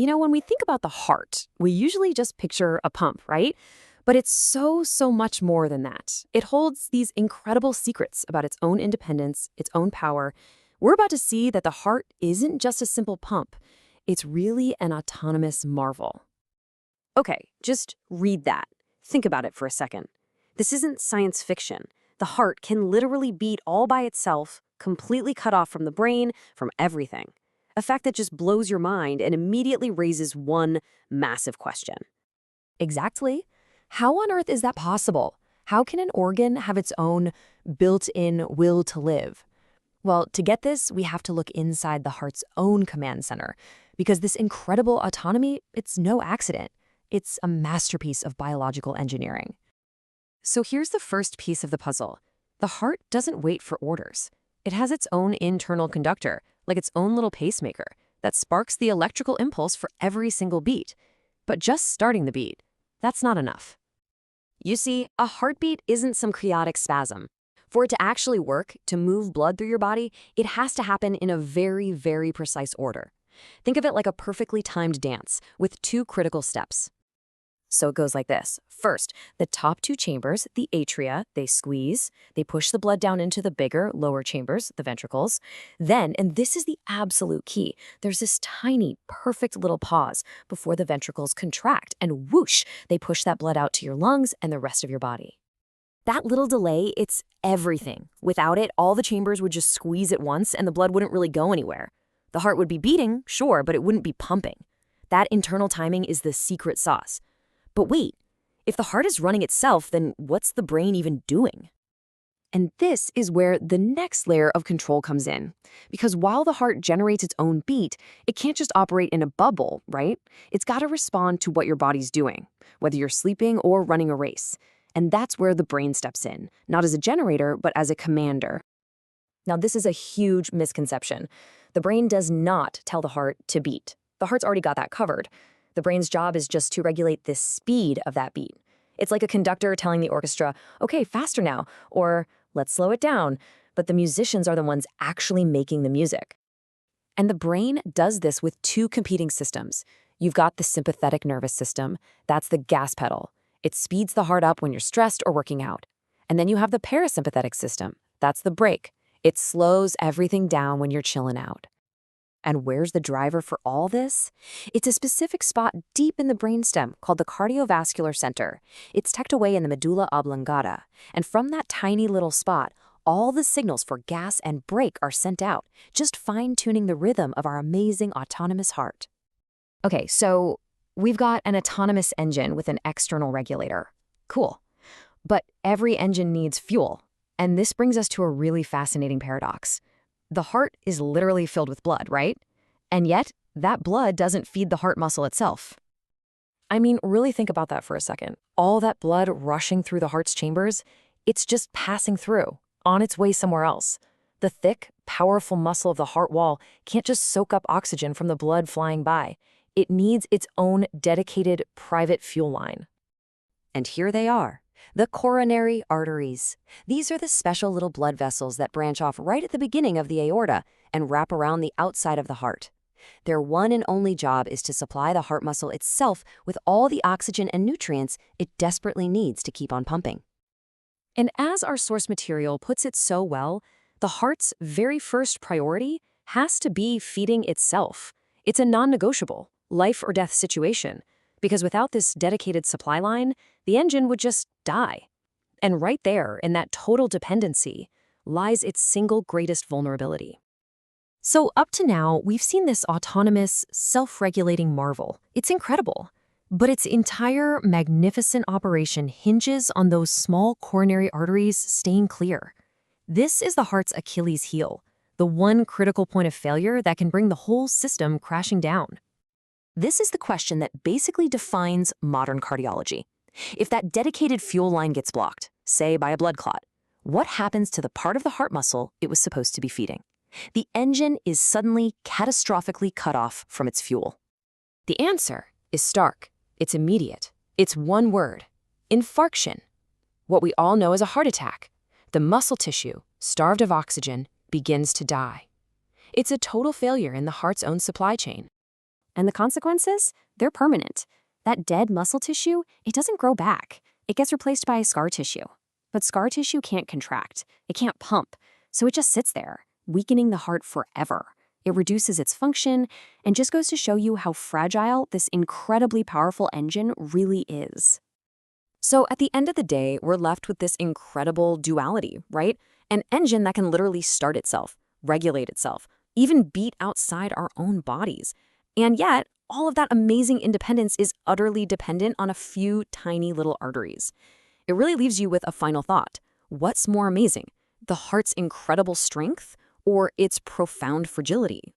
When we think about the heart, we usually just picture a pump, right? But it's so much more than that. It holds these incredible secrets about its own independence, its own power. We're about to see that the heart isn't just a simple pump. It's really an autonomous marvel. Okay, just read that. Think about it for a second. This isn't science fiction. The heart can literally beat all by itself, completely cut off from the brain, from everything. A fact that just blows your mind and immediately raises one massive question. Exactly. How on earth is that possible? How can an organ have its own built-in will to live? Well, to get this, we have to look inside the heart's own command center, because this incredible autonomy, it's no accident. It's a masterpiece of biological engineering. So here's the first piece of the puzzle. The heart doesn't wait for orders. It has its own internal conductor, like its own little pacemaker, that sparks the electrical impulse for every single beat. But just starting the beat, that's not enough. You see, a heartbeat isn't some chaotic spasm. For it to actually work, to move blood through your body, it has to happen in a very precise order. Think of it like a perfectly timed dance with two critical steps. So it goes like this. First, the top two chambers, the atria, they squeeze. They push the blood down into the bigger, lower chambers, the ventricles. Then, and this is the absolute key, there's this tiny, perfect little pause before the ventricles contract, and whoosh, they push that blood out to your lungs and the rest of your body. That little delay, it's everything. Without it, all the chambers would just squeeze at once and the blood wouldn't really go anywhere. The heart would be beating, sure, but it wouldn't be pumping. That internal timing is the secret sauce. But wait, if the heart is running itself, then what's the brain even doing? And this is where the next layer of control comes in. Because while the heart generates its own beat, it can't just operate in a bubble, right? It's got to respond to what your body's doing, whether you're sleeping or running a race. And that's where the brain steps in, not as a generator, but as a commander. Now, this is a huge misconception. The brain does not tell the heart to beat. The heart's already got that covered. The brain's job is just to regulate the speed of that beat. It's like a conductor telling the orchestra, okay, faster now, or let's slow it down. But the musicians are the ones actually making the music. And the brain does this with two competing systems. You've got the sympathetic nervous system. That's the gas pedal. It speeds the heart up when you're stressed or working out. And then you have the parasympathetic system. That's the brake. It slows everything down when you're chilling out. And where's the driver for all this? It's a specific spot deep in the brainstem called the cardiovascular center. It's tucked away in the medulla oblongata. And from that tiny little spot, all the signals for gas and brake are sent out, just fine-tuning the rhythm of our amazing autonomous heart. Okay, so we've got an autonomous engine with an external regulator. Cool. But every engine needs fuel. And this brings us to a really fascinating paradox. The heart is literally filled with blood, right? And yet, that blood doesn't feed the heart muscle itself. I mean, really think about that for a second. All that blood rushing through the heart's chambers, it's just passing through, on its way somewhere else. The thick, powerful muscle of the heart wall can't just soak up oxygen from the blood flying by. It needs its own dedicated private fuel line. And here they are. The coronary arteries. These are the special little blood vessels that branch off right at the beginning of the aorta and wrap around the outside of the heart. Their one and only job is to supply the heart muscle itself with all the oxygen and nutrients it desperately needs to keep on pumping. And as our source material puts it so well, the heart's very first priority has to be feeding itself. It's a non-negotiable, life or death situation. Because without this dedicated supply line, the engine would just die. And right there, in that total dependency, lies its single greatest vulnerability. So up to now, we've seen this autonomous, self-regulating marvel. It's incredible. But its entire magnificent operation hinges on those small coronary arteries staying clear. This is the heart's Achilles heel, the one critical point of failure that can bring the whole system crashing down. This is the question that basically defines modern cardiology. If that dedicated fuel line gets blocked, say by a blood clot, what happens to the part of the heart muscle it was supposed to be feeding? The engine is suddenly catastrophically cut off from its fuel. The answer is stark. It's immediate. It's one word: infarction. What we all know as a heart attack. The muscle tissue, starved of oxygen, begins to die. It's a total failure in the heart's own supply chain. And the consequences? They're permanent. That dead muscle tissue, it doesn't grow back. It gets replaced by scar tissue. But scar tissue can't contract. It can't pump. So it just sits there, weakening the heart forever. It reduces its function and just goes to show you how fragile this incredibly powerful engine really is. So at the end of the day, we're left with this incredible duality, right? An engine that can literally start itself, regulate itself, even beat outside our own bodies. And yet, all of that amazing independence is utterly dependent on a few tiny little arteries. It really leaves you with a final thought. What's more amazing, the heart's incredible strength or its profound fragility?